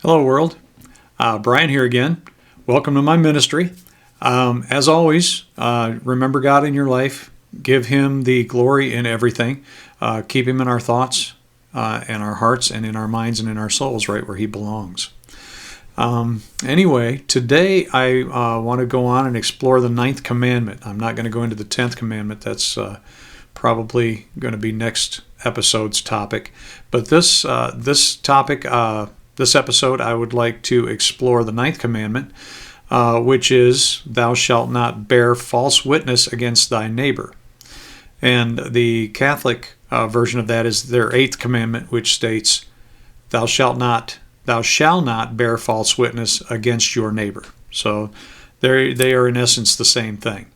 Hello, world. Brian here again. Welcome to my ministry. As always, remember God in your life. Give Him the glory in everything. Keep Him in our thoughts, and our hearts, and in our minds, and in our souls, right where He belongs. Anyway, today I want to go on and explore the Ninth Commandment. I'm not going to go into the 10th Commandment. That's probably going to be next episode's topic. But this topic, this episode, I would like to explore the Ninth Commandment, which is, "Thou shalt not bear false witness against thy neighbor." And the Catholic version of that is their 8th Commandment, which states, "Thou shalt not bear false witness against your neighbor." So they are in essence the same thing.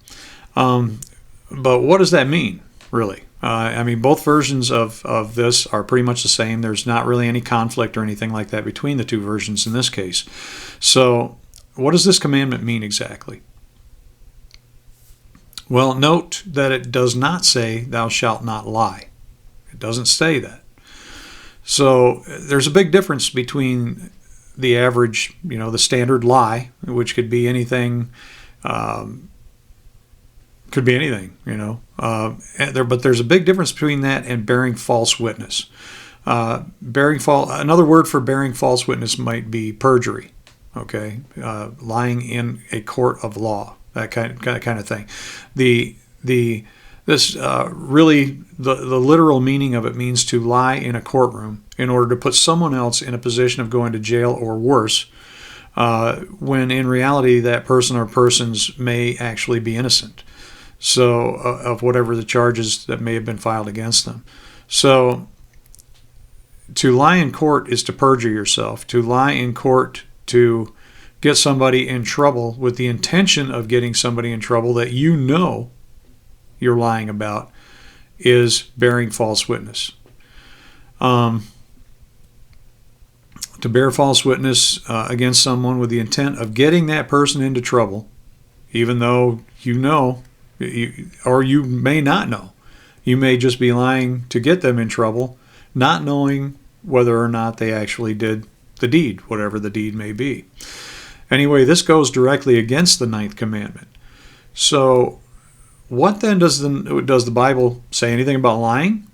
But what does that mean, really? Both versions of this are pretty much the same. There's not really any conflict or anything like that between the two versions in this case. So what does this commandment mean exactly? Well, note that it does not say, "Thou shalt not lie." It doesn't say that. So there's a big difference between the average, the standard lie, which could be anything, but there's a big difference between that and bearing false witness. Another word for bearing false witness might be perjury. Okay, lying in a court of law, that kind of thing. The literal meaning of it means to lie in a courtroom in order to put someone else in a position of going to jail or worse, when in reality that person or persons may actually be innocent. So of whatever the charges that may have been filed against them. So to lie in court is to perjure yourself. To lie in court to get somebody in trouble with the intention of getting somebody in trouble that you're lying about is bearing false witness. To bear false witness against someone with the intent of getting that person into trouble, even though or you may not know. You may just be lying to get them in trouble, not knowing whether or not they actually did the deed, whatever the deed may be. Anyway, this goes directly against the Ninth Commandment. So what then does the Bible say anything about lying?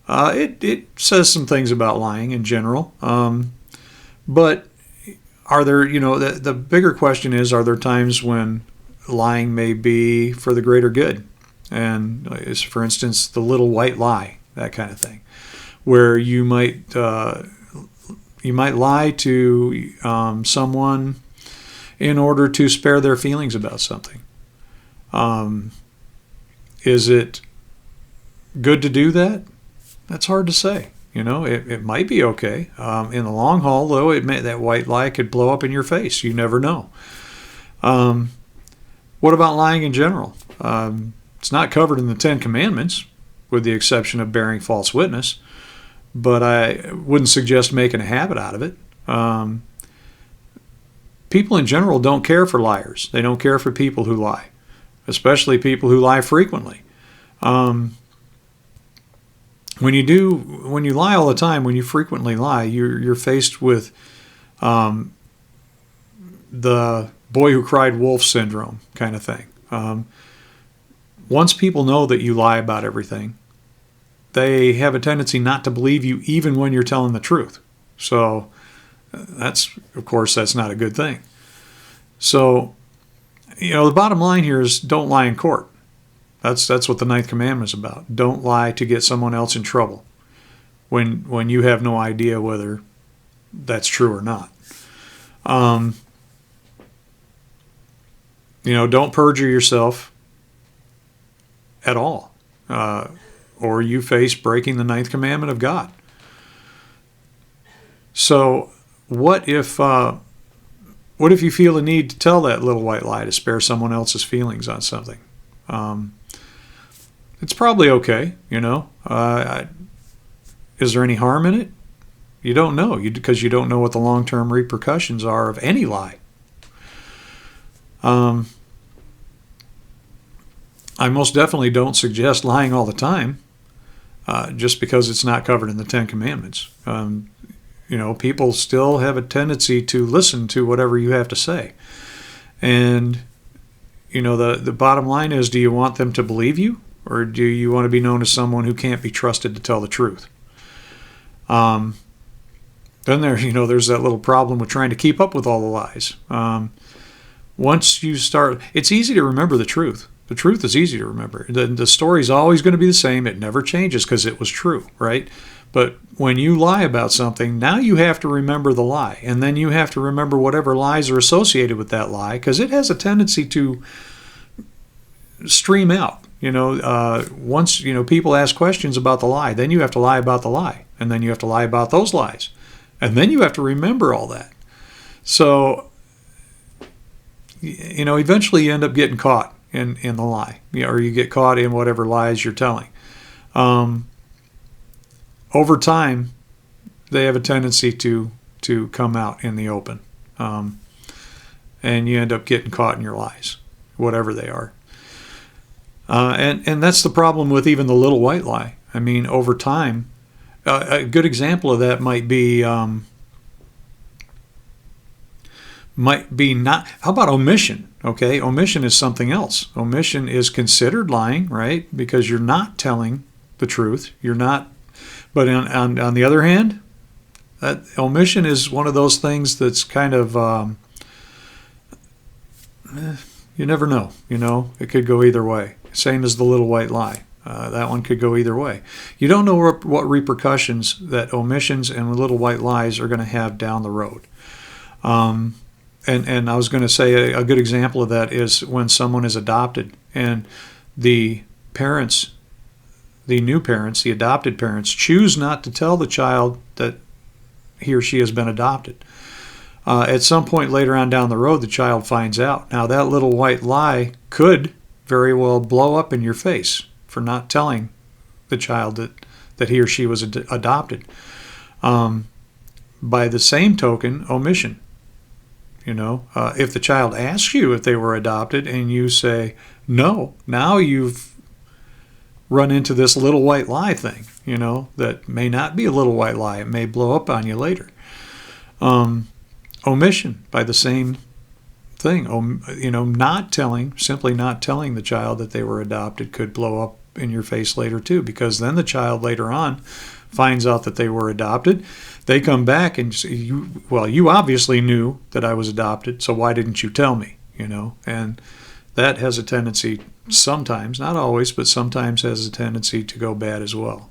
It says some things about lying in general. But are there, the bigger question is, are there times when lying may be for the greater good? And for instance, the little white lie, that kind of thing, where you might lie to someone in order to spare their feelings about something. Is it good to do that? That's hard to say. It might be okay. In the long haul, though, that white lie could blow up in your face. You never know. What about lying in general? It's not covered in the 10 Commandments, with the exception of bearing false witness, but I wouldn't suggest making a habit out of it. People in general don't care for liars. They don't care for people who lie, especially people who lie frequently. When you lie all the time, when you frequently lie, you're faced with the boy who cried wolf syndrome kind of thing. Once people know that you lie about everything, they have a tendency not to believe you even when you're telling the truth. So that's not a good thing. So, the bottom line here is don't lie in court. That's what the Ninth Commandment is about. Don't lie to get someone else in trouble when you have no idea whether that's true or not. Don't perjure yourself at all, or you face breaking the Ninth Commandment of God. So what if you feel the need to tell that little white lie to spare someone else's feelings on something? It's probably okay, Is there any harm in it? You don't know, because you don't know what the long-term repercussions are of any lie. I most definitely don't suggest lying all the time, just because it's not covered in the 10 Commandments. people still have a tendency to listen to whatever you have to say. And, the bottom line is, do you want them to believe you, or do you want to be known as someone who can't be trusted to tell the truth? Then there's that little problem with trying to keep up with all the lies. Once you start, it's easy to remember the truth. The truth is easy to remember. The story's always going to be the same. It never changes because it was true, right? But when you lie about something, now you have to remember the lie. And then you have to remember whatever lies are associated with that lie, because it has a tendency to stream out. Once, people ask questions about the lie, then you have to lie about the lie. And then you have to lie about those lies. And then you have to remember all that. So, eventually you end up getting caught in the lie, or you get caught in whatever lies you're telling. Over time, they have a tendency to come out in the open. And you end up getting caught in your lies, whatever they are. And that's the problem with even the little white lie. I mean, over time, a good example of that might be not. How about omission? Okay, omission is something else. Omission is considered lying, right? Because you're not telling the truth. You're not. But on the other hand, that omission is one of those things that's kind of you never know. It could go either way. Same as the little white lie. That one could go either way. You don't know what repercussions that omissions and little white lies are going to have down the road. And I was going to say a good example of that is when someone is adopted and the parents, the new parents, the adopted parents, choose not to tell the child that he or she has been adopted. At some point later on down the road, the child finds out. Now, that little white lie could very well blow up in your face for not telling the child that he or she was adopted. By the same token, omission. If the child asks you if they were adopted and you say no, now you've run into this little white lie thing, that may not be a little white lie. It may blow up on you later. Omission by the same thing. Simply not telling the child that they were adopted could blow up in your face later too, because then the child later on finds out that they were adopted. They come back and say, you obviously knew that I was adopted, so why didn't you tell me? And that has a tendency sometimes, not always, but sometimes has a tendency to go bad as well.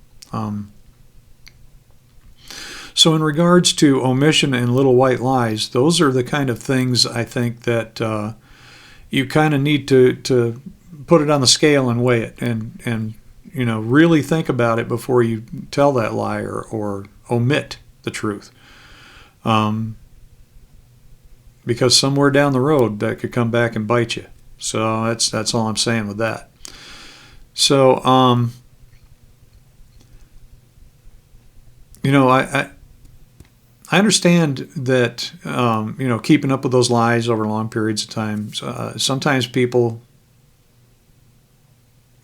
So in regards to omission and little white lies, those are the kind of things I think that you kind of need to put it on the scale and weigh it and really think about it before you tell that lie or omit the truth. Because somewhere down the road that could come back and bite you. So that's all I'm saying with that. So I understand that keeping up with those lies over long periods of time. Sometimes people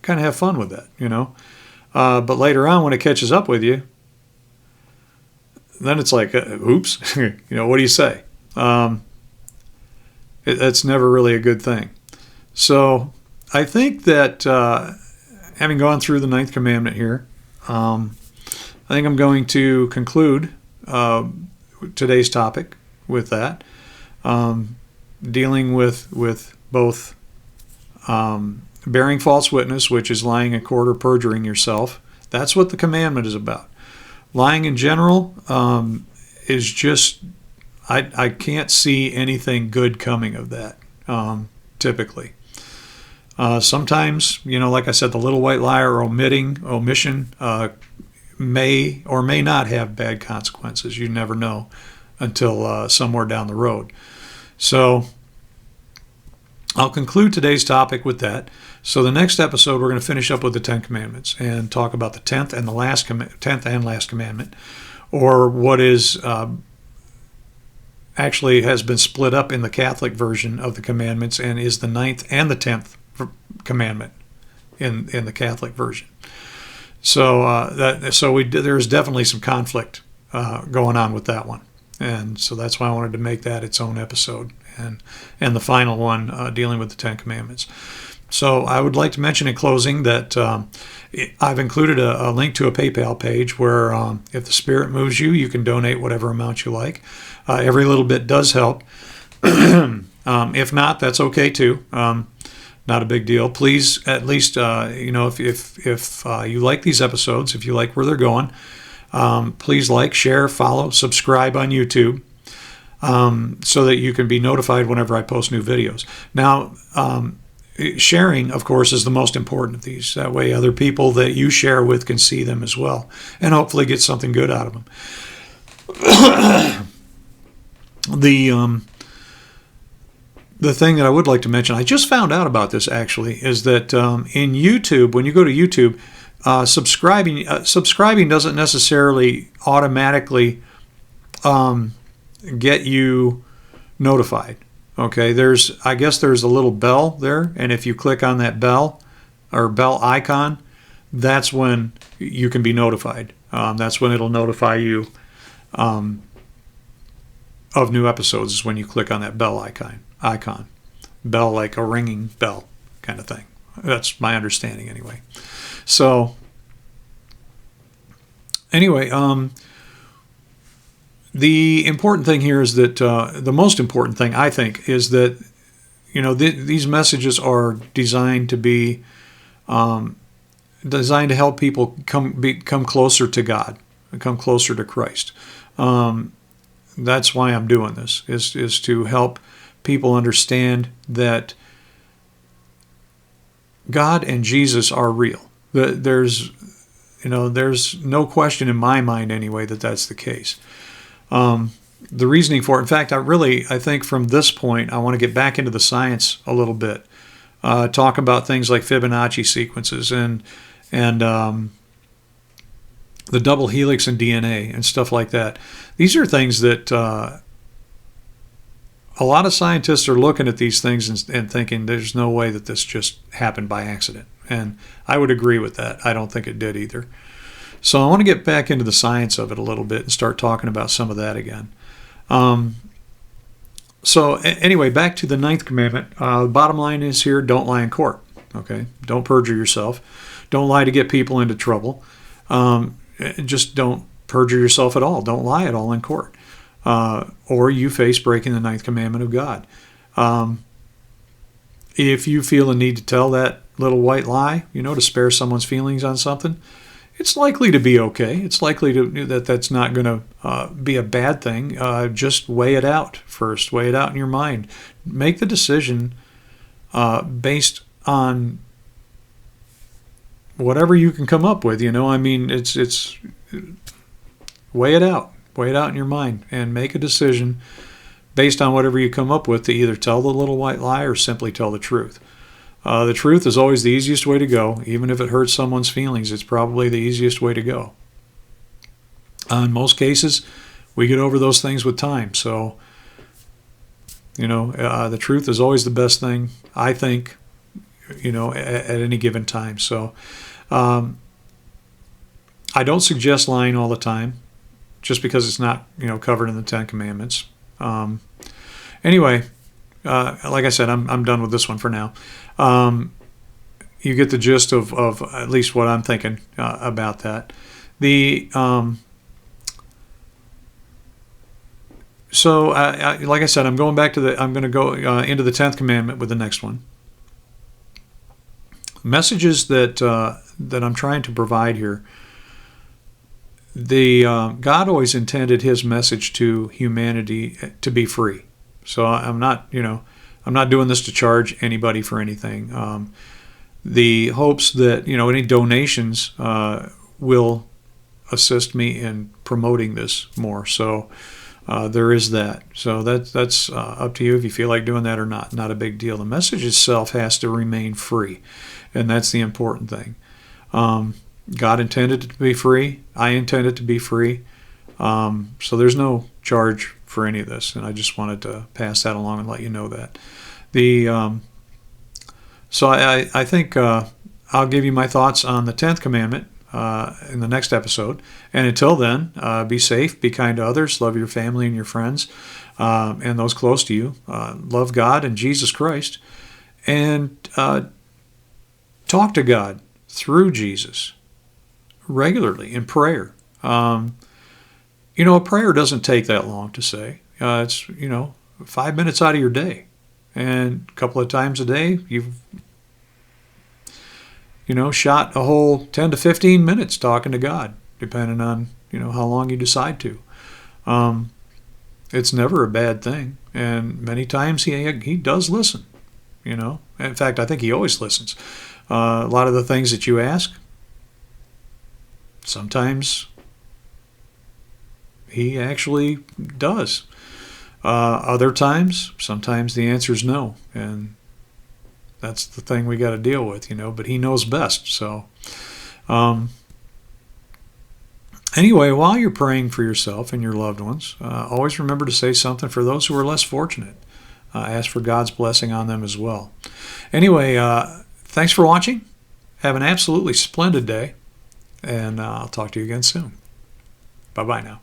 kind of have fun with that, but later on when it catches up with you, then it's like, oops, what do you say? That's never really a good thing. So I think that having gone through the Ninth Commandment here, I think I'm going to conclude today's topic with that, dealing with both bearing false witness, which is lying in court or perjuring yourself. That's what the commandment is about. Lying in general is just, I can't see anything good coming of that, typically. Sometimes, like I said, the little white lie or omission may or may not have bad consequences. You never know until somewhere down the road. So I'll conclude today's topic with that. So the next episode, we're going to finish up with the Ten Commandments and talk about the 10th and last commandment, or what is actually has been split up in the Catholic version of the commandments and is the 9th and the 10th commandment in the Catholic version. So there's definitely some conflict going on with that one. And so that's why I wanted to make that its own episode, and the final one dealing with the Ten Commandments. So I would like to mention in closing that I've included a link to a PayPal page where if the Spirit moves you, you can donate whatever amount you like. Every little bit does help. If not, that's okay too. Not a big deal. Please, at least, if you like these episodes, if you like where they're going, please like, share, follow, subscribe on YouTube, so that you can be notified whenever I post new videos. Now, sharing, of course, is the most important of these. That way other people that you share with can see them as well and hopefully get something good out of them. The thing that I would like to mention, I just found out about this actually, is that in YouTube, when you go to YouTube, subscribing doesn't necessarily automatically get you notified. Okay, I guess there's a little bell there, and if you click on that bell or bell icon, that's when you can be notified. That's when it'll notify you of new episodes, is when you click on that bell icon. Bell, like a ringing bell kind of thing. That's my understanding anyway. So anyway, the important thing here is that the most important thing, I think, is that these messages are designed to be designed to help people come closer to God, come closer to Christ. That's why I'm doing this, is to help people understand that God and Jesus are real. There's no question in my mind anyway that that's the case. The reasoning for it, in fact, I think from this point, I want to get back into the science a little bit. Talk about things like Fibonacci sequences and the double helix in DNA and stuff like that. These are things that a lot of scientists are looking at these things and thinking there's no way that this just happened by accident. And I would agree with that. I don't think it did either. So I want to get back into the science of it a little bit and start talking about some of that again. Anyway, back to the Ninth Commandment. The bottom line is here, don't lie in court. Okay? Don't perjure yourself. Don't lie to get people into trouble. Just don't perjure yourself at all. Don't lie at all in court. Or you face breaking the Ninth Commandment of God. If you feel a need to tell that little white lie, to spare someone's feelings on something, it's likely to be okay. It's likely that's not going to be a bad thing. Just weigh it out first. Weigh it out in your mind. Make the decision based on whatever you can come up with. It's weigh it out. Weigh it out in your mind and make a decision based on whatever you come up with to either tell the little white lie or simply tell the truth. The truth is always the easiest way to go. Even if it hurts someone's feelings, it's probably the easiest way to go. In most cases, we get over those things with time. So, the truth is always the best thing, I think, at any given time. So, I don't suggest lying all the time, just because it's not, covered in the Ten Commandments. Anyway, like I said, I'm done with this one for now. You get the gist of at least what I'm thinking about that. Like I said, I'm going to go into the 10th Commandment with the next one. Messages that I'm trying to provide here. God always intended His message to humanity to be free. So I'm not doing this to charge anybody for anything. The hopes that any donations will assist me in promoting this more. So there is that. So that's up to you if you feel like doing that or not. Not a big deal. The message itself has to remain free, and that's the important thing. God intended it to be free. I intend it to be free. So there's no charge for any of this, and I just wanted to pass that along and let you know that. So I think I'll give you my thoughts on the 10th Commandment in the next episode. And until then, be safe, be kind to others, love your family and your friends, and those close to you. Love God and Jesus Christ, and talk to God through Jesus regularly in prayer. A prayer doesn't take that long to say. It's 5 minutes out of your day, and a couple of times a day you've shot a whole 10 to 15 minutes talking to God, depending on how long you decide to. It's never a bad thing, and many times he does listen. In fact, I think he always listens. A lot of the things that you ask, sometimes he actually does. Other times, sometimes the answer is no, and that's the thing we got to deal with, but he knows best. So anyway, while you're praying for yourself and your loved ones, always remember to say something for those who are less fortunate. Ask for God's blessing on them as well. Anyway, thanks for watching. Have an absolutely splendid day, and I'll talk to you again soon. Bye-bye now.